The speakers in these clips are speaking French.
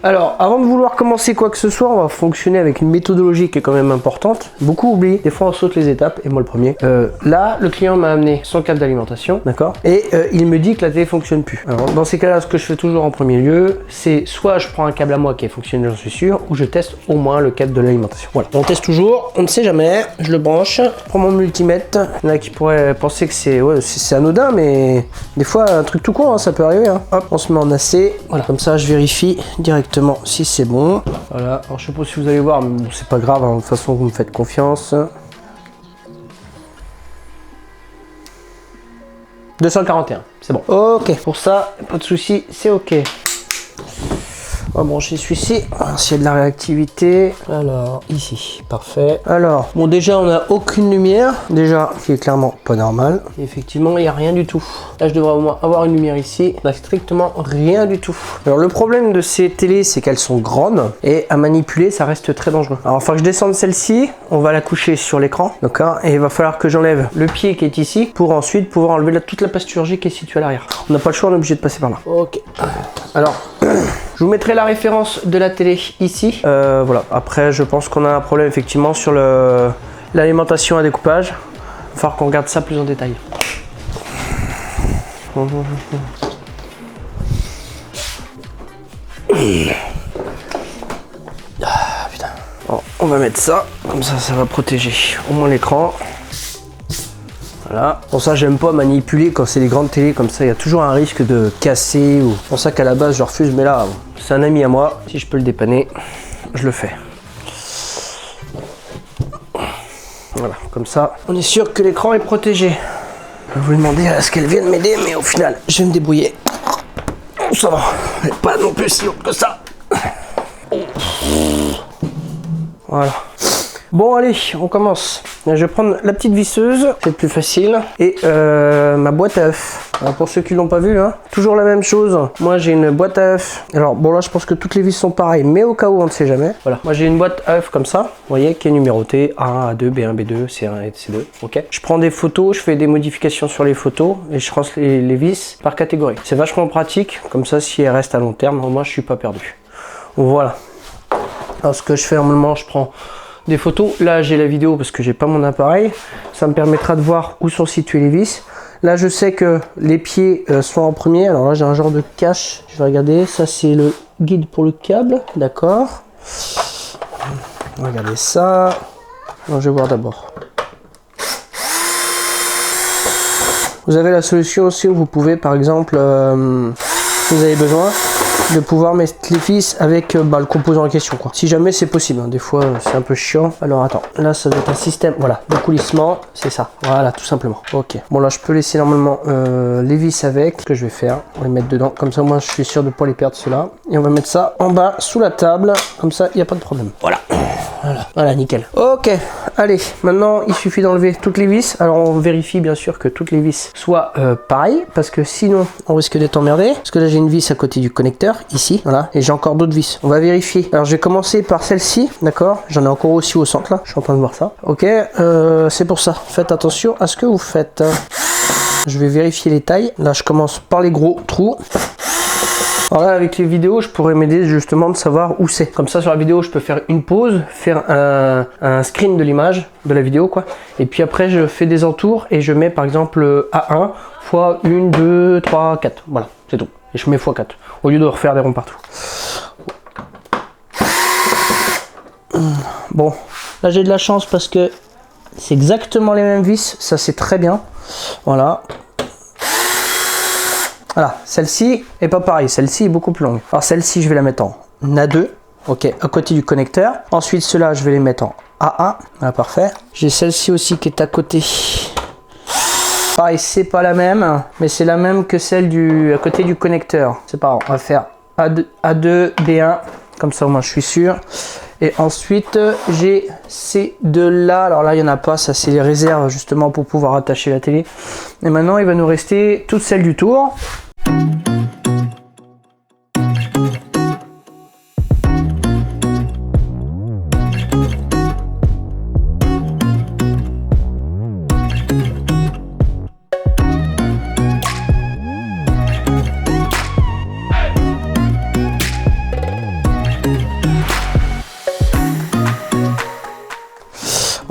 Alors, avant de vouloir commencer quoi que ce soit, on va fonctionner avec une méthodologie qui est quand même importante. Beaucoup oublient, des fois on saute les étapes, et moi le premier. Là, le client m'a amené son câble d'alimentation, d'accord, et il me dit que la télé fonctionne plus. Alors, dans ces cas-là, ce que je fais toujours en premier lieu, c'est soit je prends un câble à moi qui est fonctionnel, j'en suis sûr, ou je teste au moins le câble de l'alimentation. Voilà, on teste toujours, on ne sait jamais, je le branche, je prends mon multimètre. Il y en a qui pourraient penser que c'est anodin, mais des fois, un truc tout con, hein, ça peut arriver. Hein. Hop, on se met en AC, voilà, comme ça je vérifie directement si c'est bon. Voilà, alors je sais pas si vous allez voir, mais bon, c'est pas grave, hein, de toute façon vous me faites confiance. 241, c'est bon. Ok, pour ça, pas de souci, c'est ok. On va brancher celui-ci, s'il y a de la réactivité. Alors, ici, parfait. Alors, bon, déjà, on n'a aucune lumière. Déjà, qui est clairement pas normal. Et effectivement, il n'y a rien du tout. Là, je devrais au moins avoir une lumière ici. On n'a strictement rien du tout. Alors, le problème de ces télés, c'est qu'elles sont grandes. Et à manipuler, ça reste très dangereux. Alors, il faut que je descende celle-ci. On va la coucher sur l'écran. D'accord. Et il va falloir que j'enlève le pied qui est ici pour ensuite pouvoir enlever toute la plasturgie qui est située à l'arrière. On n'a pas le choix, on est obligé de passer par là. Ok. Alors, je vous mettrai la référence de la télé ici. Voilà. Après, je pense qu'on a un problème effectivement sur l'alimentation à découpage. Il va falloir qu'on regarde ça plus en détail. Ah, putain. Bon, on va mettre ça. Comme ça va protéger au moins l'écran. Voilà. Pour ça, j'aime pas manipuler quand c'est des grandes télés comme ça. Il y a toujours un risque de casser. Ou... C'est pour ça qu'à la base, je refuse. Mais là, c'est un ami à moi. Si je peux le dépanner, je le fais. Voilà, comme ça, on est sûr que l'écran est protégé. Je vais vous demander à ce qu'elle vienne m'aider, mais au final, je vais me débrouiller. Ça va, mais pas non plus si haut que ça. Voilà. Bon, allez, on commence. Je vais prendre la petite visseuse, c'est plus facile, et ma boîte à œufs. Alors pour ceux qui l'ont pas vu, hein, toujours la même chose. Moi j'ai une boîte à œufs. Alors bon là je pense que toutes les vis sont pareilles, mais au cas où on ne sait jamais. Voilà, moi j'ai une boîte à œufs comme ça, vous voyez, qui est numérotée A1, A2, B1, B2, C1 et C2. Ok. Je prends des photos, je fais des modifications sur les photos et je range les vis par catégorie. C'est vachement pratique, comme ça si elles restent à long terme, au moins je suis pas perdu. Voilà. Alors ce que je fais normalement, je prends des photos. Là j'ai la vidéo parce que j'ai pas mon appareil, ça me permettra de voir où sont situées les vis. Là je sais que les pieds sont en premier. Alors là j'ai un genre de cache, je vais regarder, ça c'est le guide pour le câble, d'accord. Regardez ça. Non, je vais voir d'abord. Vous avez la solution aussi où vous pouvez par exemple si vous avez besoin de pouvoir mettre les vis avec le composant en question quoi. Si jamais c'est possible, hein. Des fois c'est un peu chiant. Alors attends, là ça doit être un système, voilà, de coulissement, c'est ça, voilà, tout simplement. Ok, bon là je peux laisser normalement les vis avec, ce que je vais faire, on va les mettre dedans, comme ça moi je suis sûr de ne pas les perdre ceux-là. Et on va mettre ça en bas sous la table, comme ça il n'y a pas de problème. Voilà. Voilà, nickel. Ok, allez, maintenant il suffit d'enlever toutes les vis. Alors on vérifie bien sûr que toutes les vis soient pareilles, parce que sinon on risque d'être emmerdé. Parce que là j'ai une vis à côté du connecteur, ici, voilà, et j'ai encore d'autres vis. On va vérifier. Alors je vais commencer par celle-ci, d'accord. J'en ai encore aussi au centre là, je suis en train de voir ça. Ok, c'est pour ça. Faites attention à ce que vous faites. Je vais vérifier les tailles. Là je commence par les gros trous. Alors là, avec les vidéos, je pourrais m'aider justement de savoir où c'est. Comme ça, sur la vidéo, je peux faire une pause, faire un screen de l'image, de la vidéo, quoi. Et puis après, je fais des entours et je mets par exemple A1 fois 1, 2, 3, 4. Voilà, c'est tout. Et je mets x4, au lieu de refaire des ronds partout. Bon, là j'ai de la chance parce que c'est exactement les mêmes vis, ça c'est très bien. Voilà. Voilà, celle-ci est pas pareille, celle-ci est beaucoup plus longue. Alors celle-ci, je vais la mettre en A2, ok, à côté du connecteur. Ensuite, ceux-là, je vais les mettre en A1, voilà, parfait. J'ai celle-ci aussi qui est à côté. Pareil, c'est pas la même, mais c'est la même que celle à côté du connecteur. C'est pas grave, on va faire A2, B1, comme ça au moins je suis sûr. Et ensuite, j'ai ces deux-là. Alors là, il n'y en a pas, ça c'est les réserves justement pour pouvoir attacher la télé. Et maintenant, il va nous rester toutes celles du tour.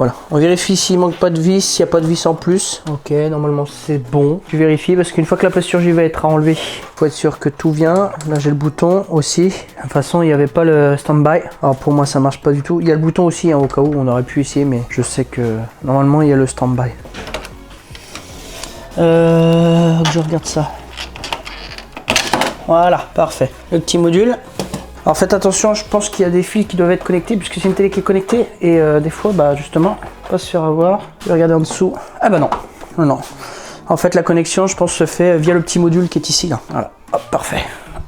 Voilà, on vérifie s'il manque pas de vis, s'il n'y a pas de vis en plus. Ok, normalement c'est bon. Je vérifie parce qu'une fois que la plasturgie va être enlevée, faut être sûr que tout vient. Là j'ai le bouton aussi. De toute façon il n'y avait pas le stand-by. Alors pour moi ça marche pas du tout. Il y a le bouton aussi hein, au cas où on aurait pu essayer, mais je sais que normalement il y a le stand-by. Je regarde ça. Voilà, parfait. Le petit module. Alors faites attention, je pense qu'il y a des fils qui doivent être connectés puisque c'est une télé qui est connectée et des fois bah justement pas se faire avoir. Je vais regarder en dessous. Ah bah non, non. En fait la connexion je pense se fait via le petit module qui est ici là. Voilà, hop, parfait.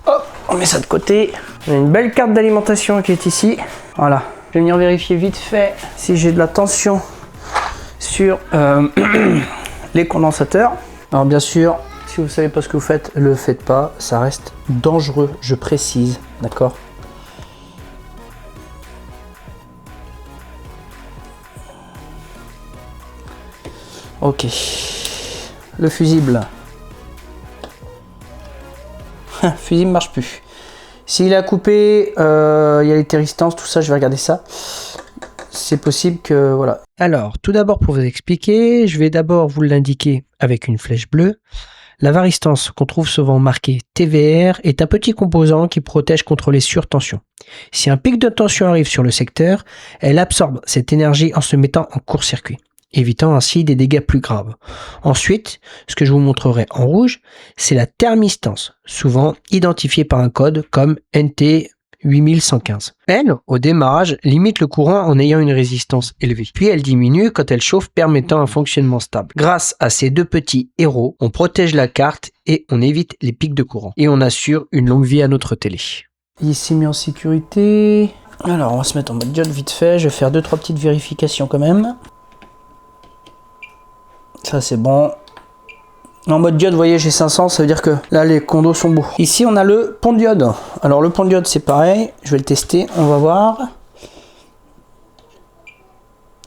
Hop, on met ça de côté. On a une belle carte d'alimentation qui est ici. Voilà. Je vais venir vérifier vite fait si j'ai de la tension sur les condensateurs. Alors bien sûr, si vous savez pas ce que vous faites, le faites pas, ça reste dangereux, je précise, d'accord? Ok, le fusible. Fusible marche plus. S'il a coupé, il y a les téristances, tout ça, je vais regarder ça. C'est possible que, voilà. Alors, tout d'abord pour vous expliquer, je vais d'abord vous l'indiquer avec une flèche bleue. La varistance, qu'on trouve souvent marquée TVR, est un petit composant qui protège contre les surtensions. Si un pic de tension arrive sur le secteur, elle absorbe cette énergie en se mettant en court-circuit, évitant ainsi des dégâts plus graves. Ensuite, ce que je vous montrerai en rouge, c'est la thermistance, souvent identifiée par un code comme NT 8115. Elle, au démarrage, limite le courant en ayant une résistance élevée. Puis elle diminue quand elle chauffe, permettant un fonctionnement stable. Grâce à ces deux petits héros, on protège la carte et on évite les pics de courant. Et on assure une longue vie à notre télé. Ici mis en sécurité. Alors on va se mettre en mode diode vite fait. Je vais faire 2-3 petites vérifications quand même. Ça c'est bon. En mode diode, vous voyez, j'ai 500, ça veut dire que là, les condos sont beaux. Ici, on a le pont diode. Alors, le pont diode, c'est pareil. Je vais le tester, on va voir.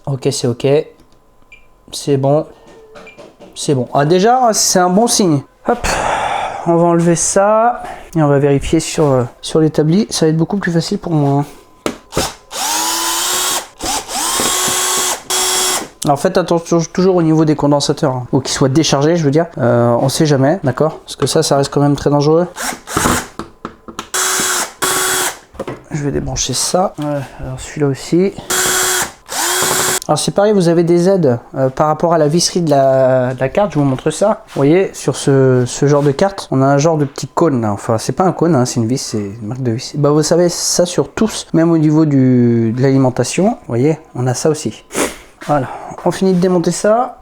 Ok, c'est ok. C'est bon. C'est bon. Ah, déjà, c'est un bon signe. Hop, on va enlever ça. Et on va vérifier sur l'établi. Ça va être beaucoup plus facile pour moi. Alors faites attention toujours au niveau des condensateurs, hein, ou qu'ils soient déchargés, je veux dire. On sait jamais, d'accord? Parce que ça reste quand même très dangereux. Je vais débrancher ça. Ouais, alors celui-là aussi. Alors c'est pareil, vous avez des aides par rapport à la visserie de la carte, je vous montre ça. Vous voyez, sur ce genre de carte, on a un genre de petit cône là. Enfin, c'est pas un cône, hein, c'est une vis, c'est une marque de vis. Bah, vous savez, ça sur tous, même au niveau de l'alimentation, vous voyez, on a ça aussi. Voilà, on finit de démonter ça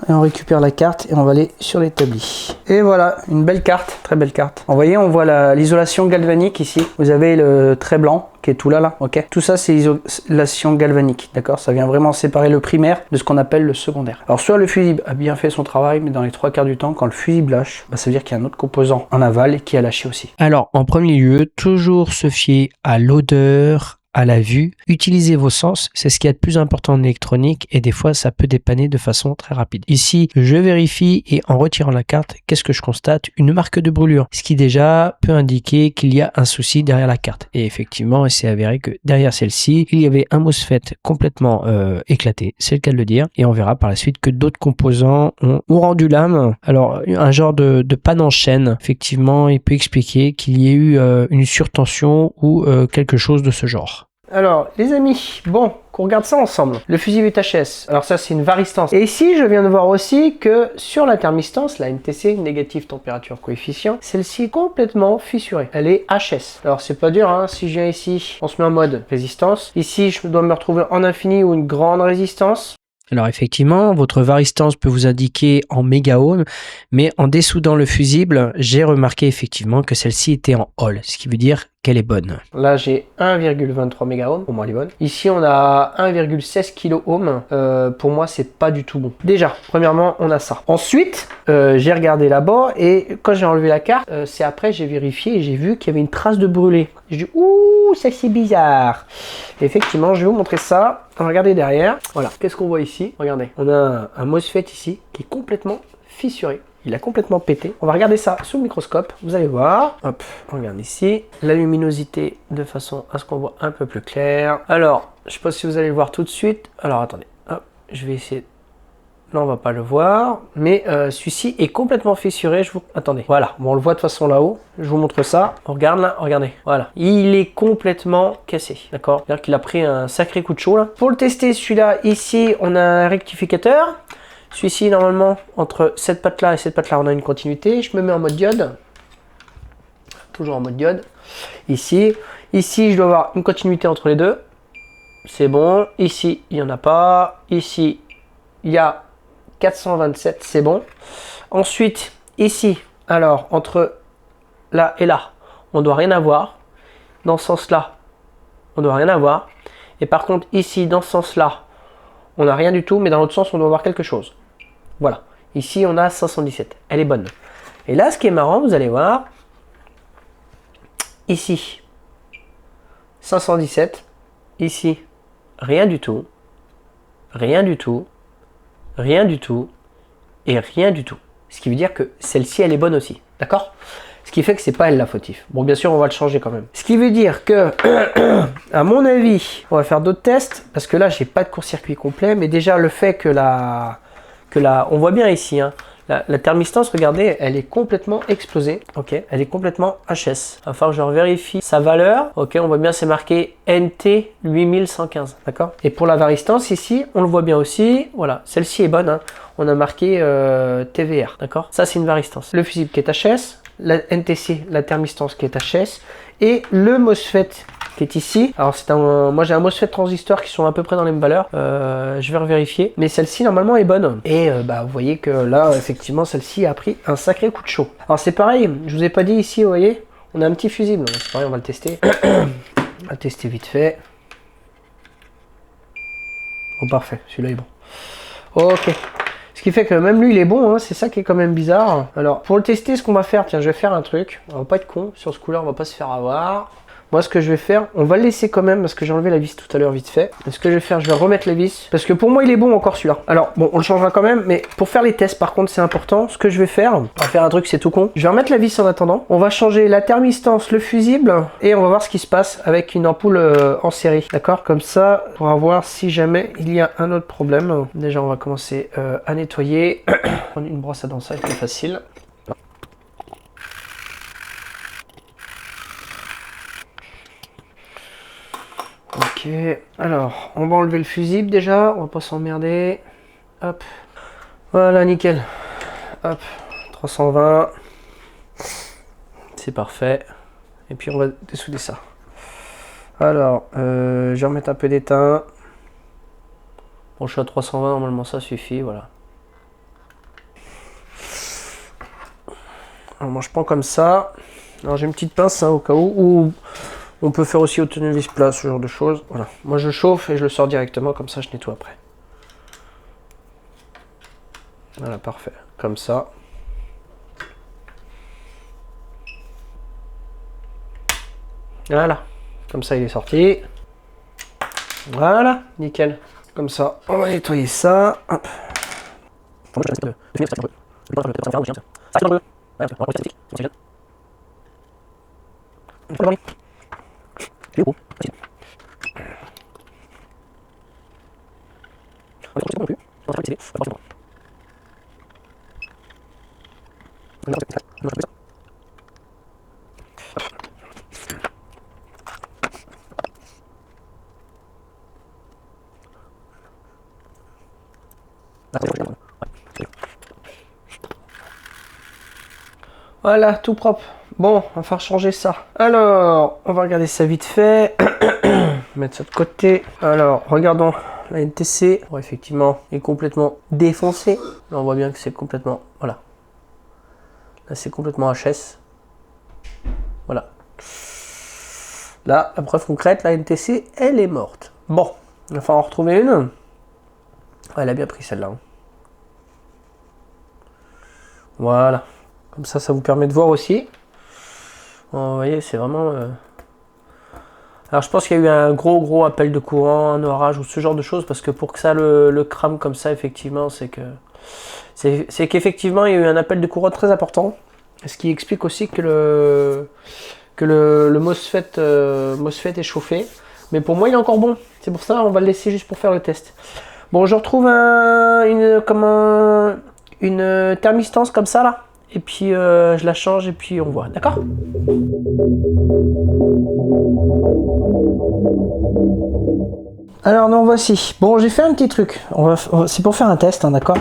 et on récupère la carte et on va aller sur l'établi. Et voilà, une belle carte, très belle carte. Vous voyez, on voit l'isolation galvanique ici. Vous avez le trait blanc qui est tout là, ok. Tout ça c'est isolation galvanique, d'accord. Ça vient vraiment séparer le primaire de ce qu'on appelle le secondaire. Alors soit le fusible a bien fait son travail, mais dans les 3/4 du temps, quand le fusible lâche, bah, ça veut dire qu'il y a un autre composant en aval qui a lâché aussi. Alors en premier lieu, toujours se fier à l'odeur, à la vue, utilisez vos sens, c'est ce qu'il y a de plus important en électronique et des fois ça peut dépanner de façon très rapide. Ici, je vérifie et en retirant la carte, qu'est-ce que je constate? Une marque de brûlure, ce qui déjà peut indiquer qu'il y a un souci derrière la carte. Et effectivement, il s'est avéré que derrière celle-ci, il y avait un MOSFET complètement éclaté, c'est le cas de le dire, et on verra par la suite que d'autres composants ont rendu l'âme. Alors, un genre de panne en chaîne, effectivement, il peut expliquer qu'il y ait eu une surtension ou quelque chose de ce genre. Alors, les amis, bon, qu'on regarde ça ensemble. Le fusible est HS. Alors ça, c'est une varistance. Et ici, je viens de voir aussi que sur la thermistance, la NTC, négative température coefficient, celle-ci est complètement fissurée. Elle est HS. Alors, c'est pas dur, hein. Si je viens ici, on se met en mode résistance. Ici, je dois me retrouver en infini ou une grande résistance. Alors effectivement, votre varistance peut vous indiquer en mégaohms, mais en dessoudant le fusible, j'ai remarqué effectivement que celle-ci était en Hall, ce qui veut dire qu'elle est bonne. Là, j'ai 1,23 mégaohms, pour moi elle est bonne. Ici, on a 1,16 kiloohms, pour moi, c'est pas du tout bon. Déjà, premièrement, on a ça. Ensuite, j'ai regardé là-bas et quand j'ai enlevé la carte, c'est après, j'ai vérifié et j'ai vu qu'il y avait une trace de brûlé. J'ai dit, ouh, ça c'est bizarre. Et effectivement, je vais vous montrer ça. Regardez derrière. Voilà, qu'est-ce qu'on voit ici? Regardez, on a un MOSFET ici qui est complètement fissuré. Il a complètement pété. On va regarder ça sous le microscope. Vous allez voir. Hop, on regarde ici. La luminosité de façon à ce qu'on voit un peu plus clair. Alors, je ne sais pas si vous allez le voir tout de suite. Alors, attendez. Hop. je vais essayer. Là, on va pas le voir, mais celui-ci est complètement fissuré. Attendez, voilà, bon, on le voit de toute façon là-haut. Je vous montre ça. On regarde là, regardez, voilà. Il est complètement cassé, d'accord? C'est-à-dire qu'il a pris un sacré coup de chaud là. Pour le tester, celui-là, ici, on a un rectificateur. Celui-ci, normalement, entre cette patte-là et cette patte-là, on a une continuité. Je me mets en mode diode. Toujours en mode diode. Ici, je dois avoir une continuité entre les deux. C'est bon. Ici, il n'y en a pas. Ici, il y a 427, c'est bon. Ensuite, ici, alors, entre là et là, on ne doit rien avoir. Dans ce sens-là, on ne doit rien avoir. Et par contre, ici, dans ce sens-là, on n'a rien du tout, mais dans l'autre sens, on doit avoir quelque chose. Voilà. Ici, on a 517. Elle est bonne. Et là, ce qui est marrant, vous allez voir, ici, 517. Ici, rien du tout. Rien du tout. Rien du tout. Et rien du tout. Ce qui veut dire que celle-ci, elle est bonne aussi. D'accord? Ce qui fait que c'est pas elle la fautif. Bon, bien sûr, on va le changer quand même. Ce qui veut dire que, à mon avis, on va faire d'autres tests. Parce que là, j'ai pas de court-circuit complet. Mais déjà, le fait que on voit bien ici, hein, la thermistance, regardez, elle est complètement explosée. Ok, elle est complètement HS. Enfin, je vérifie sa valeur. Ok, on voit bien, c'est marqué NT 8115. D'accord? Et pour la varistance, ici, on le voit bien aussi. Voilà, celle-ci est bonne. Hein. On a marqué TVR. D'accord? Ça, c'est une varistance. Le fusible qui est HS. La NTC, la thermistance qui est HS. Et le MOSFET qui est ici. Alors moi j'ai un MOSFET transistor qui sont à peu près dans les mêmes valeurs. Je vais revérifier. Mais celle-ci normalement est bonne. Et vous voyez que là effectivement celle-ci a pris un sacré coup de chaud. Alors c'est pareil, je vous ai pas dit ici, vous voyez, on a un petit fusible. C'est pareil, on va le tester. On va le tester vite fait. Oh parfait, celui-là est bon. Ok. Ce qui fait que même lui il est bon, hein, c'est ça qui est quand même bizarre. Alors pour le tester, ce qu'on va faire, tiens je vais faire un truc. On va pas être con, sur ce coup-là on va pas se faire avoir. Moi, ce que je vais faire, on va le laisser quand même parce que j'ai enlevé la vis tout à l'heure vite fait. Et ce que je vais faire, je vais remettre la vis parce que pour moi, il est bon encore celui-là. Alors, bon, on le changera quand même, mais pour faire les tests, par contre, c'est important. Ce que je vais faire, on va faire un truc, c'est tout con. Je vais remettre la vis en attendant. On va changer la thermistance, le fusible et on va voir ce qui se passe avec une ampoule en série. D'accord? Comme ça, on va voir si jamais il y a un autre problème. Déjà, on va commencer à nettoyer. Prendre une brosse à dents, ça va être plus facile. Ok, alors on va enlever le fusible déjà, on va pas s'emmerder. Hop, voilà, nickel. Hop, 320. C'est parfait. Et puis on va dessouder ça. Alors, je vais remettre un peu d'étain. Bon, je suis à 320, normalement ça suffit, voilà. Alors moi je prends comme ça. Alors j'ai une petite pince hein, au cas où. On peut faire aussi au tournevis plat, ce genre de choses. Voilà. Moi je chauffe et je le sors directement, comme ça je nettoie après. Voilà, parfait. Comme ça. Voilà. Comme ça il est sorti. Voilà, nickel. Comme ça, on va nettoyer ça. Hop. Voilà, tout propre. Bon, on va faire changer ça. Alors, on va regarder ça vite fait. Mettre ça de côté. Alors, regardons la NTC. Bon, effectivement, il est complètement défoncé. Là, on voit bien que c'est complètement... Voilà. Là, c'est complètement HS. Voilà. Là, la preuve concrète, la NTC, elle est morte. Bon, il va falloir en retrouver une. Ouais, elle a bien pris celle-là. Hein. Voilà. Comme ça vous permet de voir aussi. Bon, vous voyez, c'est vraiment... Alors, je pense qu'il y a eu un gros appel de courant, un orage ou ce genre de choses. Parce que pour que ça le crame comme ça, effectivement, c'est qu'effectivement, il y a eu un appel de courant très important. Ce qui explique aussi que le MOSFET est chauffé. Mais pour moi, il est encore bon. C'est pour ça on va le laisser juste pour faire le test. Bon, je retrouve une thermistance comme ça là. Et puis je la change et puis on voit. D'accord? Alors non, voici. Bon, j'ai fait un petit truc. C'est pour faire un test, hein, d'accord?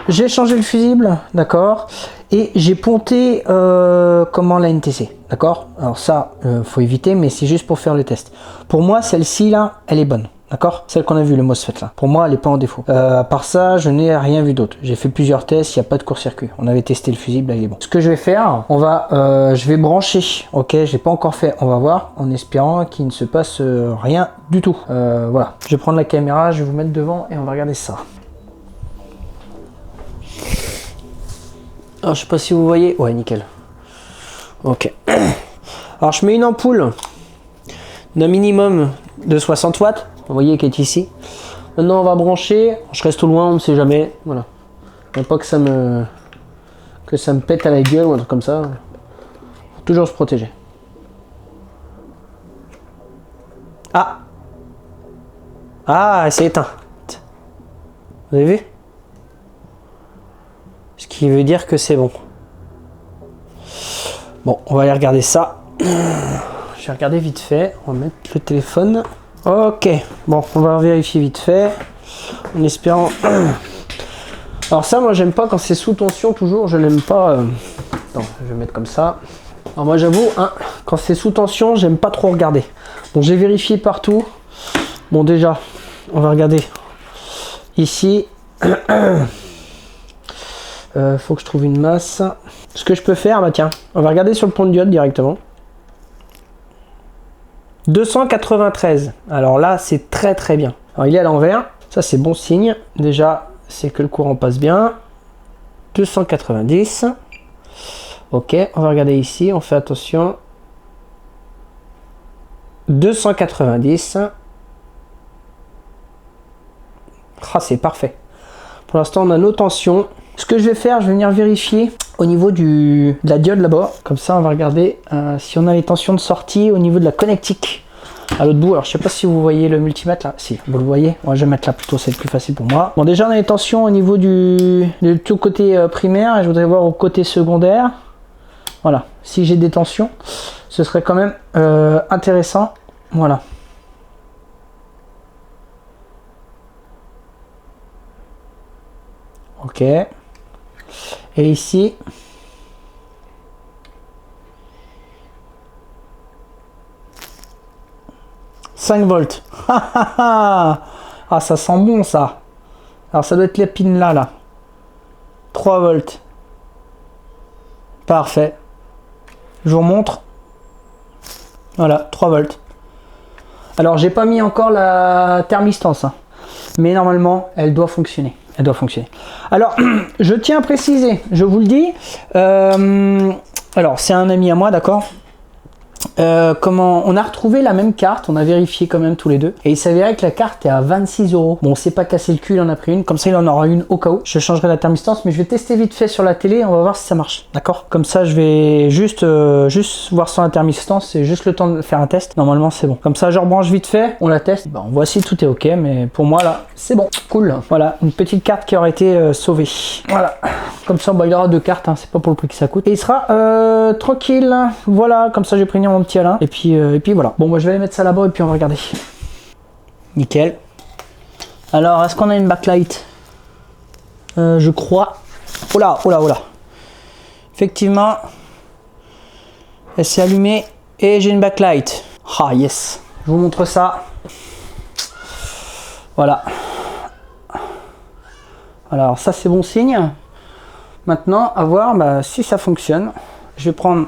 J'ai changé le fusible, d'accord? Et j'ai ponté comment la NTC, d'accord? Alors ça, faut éviter, mais c'est juste pour faire le test. Pour moi, celle-ci là, elle est bonne. D'accord? Celle qu'on a vu, le MOSFET là. Pour moi, elle n'est pas en défaut. À part ça, je n'ai rien vu d'autre. J'ai fait plusieurs tests, il n'y a pas de court-circuit. On avait testé le fusible, là il est bon. Ce que je vais faire, je vais brancher. Ok, je n'ai pas encore fait. On va voir, en espérant qu'il ne se passe rien du tout. Voilà. Je vais prendre la caméra, je vais vous mettre devant et on va regarder ça. Alors, je sais pas si vous voyez. Ouais, nickel. Ok. Alors, je mets une ampoule d'un minimum de 60 watts. Vous voyez qu'elle est ici. Maintenant on va brancher. Je reste au loin, on ne sait jamais. Voilà. Il ne faut pas que ça me pète à la gueule ou un truc comme ça. Faut toujours se protéger. Ah. Ah, c'est éteint. Vous avez vu? Ce qui veut dire que c'est bon. Bon, on va aller regarder ça. Je vais regarder vite fait. On va mettre le téléphone. Ok, bon, on va vérifier vite fait, en espérant. Alors ça, moi, j'aime pas quand c'est sous tension, toujours, je l'aime pas. Attends, je vais mettre comme ça. Alors moi, j'avoue, hein, quand c'est sous tension, j'aime pas trop regarder. Bon, j'ai vérifié partout. Bon, déjà, on va regarder ici. Faut que je trouve une masse. Ce que je peux faire, bah tiens, on va regarder sur le pont de diode directement. 293. Alors là, c'est très très bien. Alors il est à l'envers. Ça, c'est bon signe. Déjà, c'est que le courant passe bien. 290. Ok, on va regarder ici. On fait attention. 290. Ah, c'est parfait. Pour l'instant, on a nos tensions. Ce que je vais faire, je vais venir vérifier au niveau de la diode là-bas. Comme ça, on va regarder si on a les tensions de sortie au niveau de la connectique à l'autre bout. Alors, je sais pas si vous voyez le multimètre là. Si, vous le voyez. Moi, je vais mettre là plutôt, c'est plus facile pour moi. Bon, déjà, on a les tensions au niveau de tout côté primaire. Et je voudrais voir au côté secondaire. Voilà. Si j'ai des tensions, ce serait quand même intéressant. Voilà. Ok. Et ici, « 5 volts. » Ah, ça sent bon ça. Alors ça doit être les pins là. 3 volts. Parfait. Je vous montre. Voilà, 3 volts. Alors j'ai pas mis encore la thermistance, hein, mais normalement elle doit fonctionner. Elle doit fonctionner. Alors, je tiens à préciser, je vous le dis, alors c'est un ami à moi, d'accord, comment on a retrouvé la même carte, on a vérifié quand même tous les deux, et il s'avérait que la carte est à 26 €. Bon, on s'est pas cassé le cul, il en a pris une, comme ça il en aura une au cas où. Je changerai la thermistance, mais je vais tester vite fait sur la télé, on va voir si ça marche, d'accord. Comme ça, je vais juste voir sans la thermistance, c'est juste le temps de faire un test. Normalement, c'est bon. Comme ça, je rebranche vite fait, on la teste. Bon, voici, tout est ok, mais pour moi là, c'est bon, cool. Voilà, une petite carte qui aurait été sauvée. Voilà, comme ça, bah, il aura 2 cartes, hein, c'est pas pour le prix que ça coûte. Et il sera tranquille. Voilà, comme ça, je vais prévenir mon petit Alain. Et puis voilà. Bon, moi je vais aller mettre ça là-bas et puis on va regarder. Nickel. Alors, est-ce qu'on a une backlight? Je crois. Oh là. Effectivement, elle s'est allumée et j'ai une backlight. Ah yes. Je vous montre ça. Voilà. Alors ça c'est bon signe. Maintenant, à voir si ça fonctionne. Je vais prendre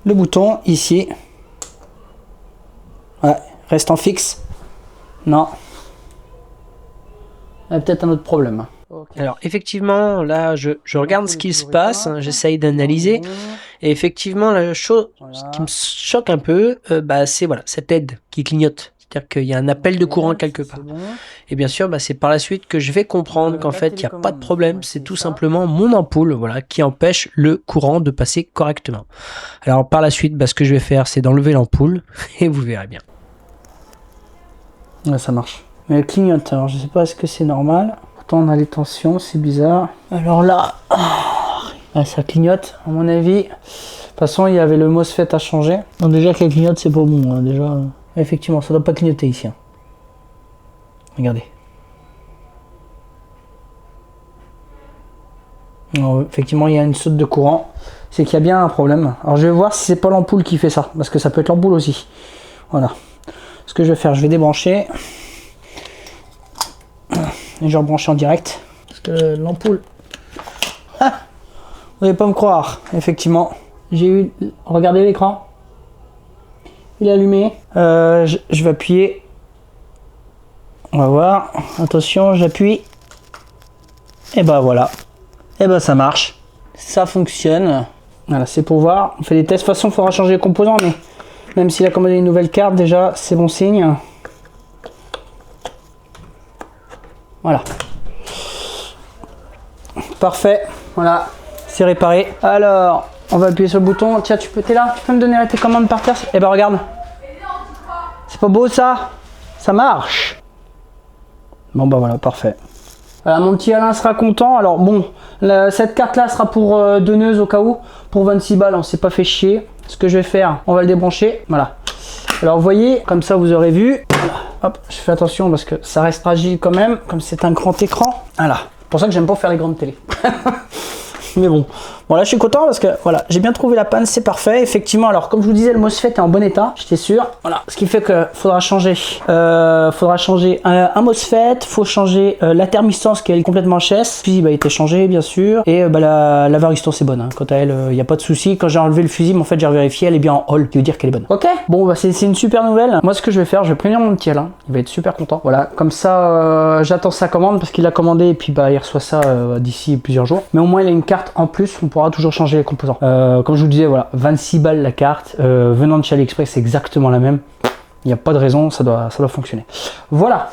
le bouton ici. Ouais, reste en fixe. Non. Il y a peut-être un autre problème. Okay. Alors effectivement, là je regarde ce qui se passe, hein, j'essaye d'analyser. Et effectivement, la chose qui me choque un peu, c'est voilà, cette LED qui clignote. C'est-à-dire qu'il y a un appel de courant quelque part. Bon. Et bien sûr, c'est par la suite que je vais comprendre qu'en fait, il n'y a pas de problème. C'est tout simplement mon ampoule, voilà, qui empêche le courant de passer correctement. Alors par la suite, ce que je vais faire, c'est d'enlever l'ampoule et vous verrez bien. Ouais, ça marche. Mais elle clignote, alors je sais pas, est-ce que c'est normal? Pourtant on a les tensions, c'est bizarre. Alors là, ça clignote, à mon avis. De toute façon, il y avait le MOSFET à changer. Donc déjà qu'elle clignote, c'est pas bon, hein, déjà. Effectivement, ça doit pas clignoter ici. Hein. Regardez. Alors, effectivement, il y a une saute de courant. C'est qu'il y a bien un problème. Alors je vais voir si c'est pas l'ampoule qui fait ça, parce que ça peut être l'ampoule aussi. Voilà. Ce que je vais faire, je vais débrancher. Et je vais rebrancher en direct. Parce que l'ampoule... Ah, vous n'allez pas me croire. Effectivement, j'ai eu... Regardez l'écran. Il est allumé. Je vais appuyer. On va voir. Attention, j'appuie. Et ben voilà. Et ben ça marche. Ça fonctionne. Voilà, c'est pour voir. On fait des tests. De toute façon, il faudra changer les composants. Mais même s'il a commandé une nouvelle carte, déjà, c'est bon signe. Voilà. Parfait. Voilà. C'est réparé. Alors, on va appuyer sur le bouton. Tiens, t'es là? Tu peux me donner tes commandes par terre? Eh ben regarde. C'est pas beau ça? Ça marche. Bon bah voilà, parfait. Voilà, mon petit Alain sera content. Alors bon, cette carte là sera pour donneuse au cas où. Pour 26 balles, on s'est pas fait chier. Ce que je vais faire, on va le débrancher. Voilà. Alors vous voyez, comme ça vous aurez vu. Voilà. Hop, je fais attention parce que ça reste fragile quand même, comme c'est un grand écran. Voilà. C'est pour ça que j'aime pas faire les grandes télés. Mais bon. Bon là je suis content parce que voilà, j'ai bien trouvé la panne, c'est parfait. Effectivement, alors comme je vous disais, le MOSFET est en bon état, j'étais sûr. Voilà, ce qui fait que faudra changer un MOSFET, faut changer la thermistance qui est complètement HS, puis bah, il était changé bien sûr. Et bah, la variston c'est bonne, hein. Quant à elle, il n'y a pas de souci. Quand j'ai enlevé le fusible, en fait j'ai vérifié, elle est bien en hall, qui veut dire qu'elle est bonne. Ok, bon bah c'est une super nouvelle. Moi ce que je vais faire, je vais prévenir mon petit Alain, il va être super content. Voilà, comme ça j'attends sa commande parce qu'il l'a commandé et puis bah il reçoit ça d'ici plusieurs jours. Mais au moins il a une carte en plus, on pourra toujours changer les composants. Comme je vous disais, voilà, 26 balles la carte, venant de chez AliExpress, c'est exactement la même. Il n'y a pas de raison, ça doit fonctionner. Voilà,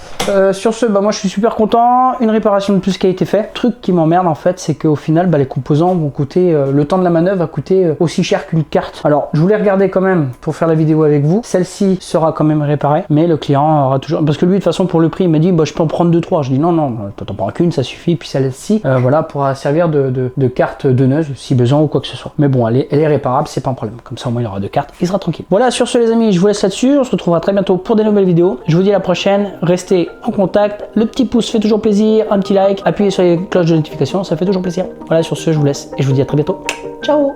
sur ce, bah, moi je suis super content. Une réparation de plus qui a été faite. Le truc qui m'emmerde en fait, c'est qu'au final, bah, les composants vont coûter, le temps de la manœuvre va coûter aussi cher qu'une carte. Alors, je voulais regarder quand même pour faire la vidéo avec vous. Celle-ci sera quand même réparée, mais le client aura toujours... Parce que lui, de toute façon, pour le prix, il m'a dit, bah, je peux en prendre 2-3. Je dis, non, non, t'en prends qu'une, ça suffit. Puis celle-ci, voilà, pourra servir de carte donneuse, si besoin ou quoi que ce soit. Mais bon, elle est réparable, c'est pas un problème. Comme ça, au moins, il aura 2 cartes, il sera tranquille. Voilà, sur ce, les amis, je vous laisse là-dessus. On se retrouvera très bientôt pour des nouvelles vidéos. Je vous dis à la prochaine, restez en contact. Le petit pouce fait toujours plaisir, un petit like, appuyez sur les cloches de notification, ça fait toujours plaisir. Voilà, sur ce, je vous laisse et je vous dis à très bientôt. Ciao!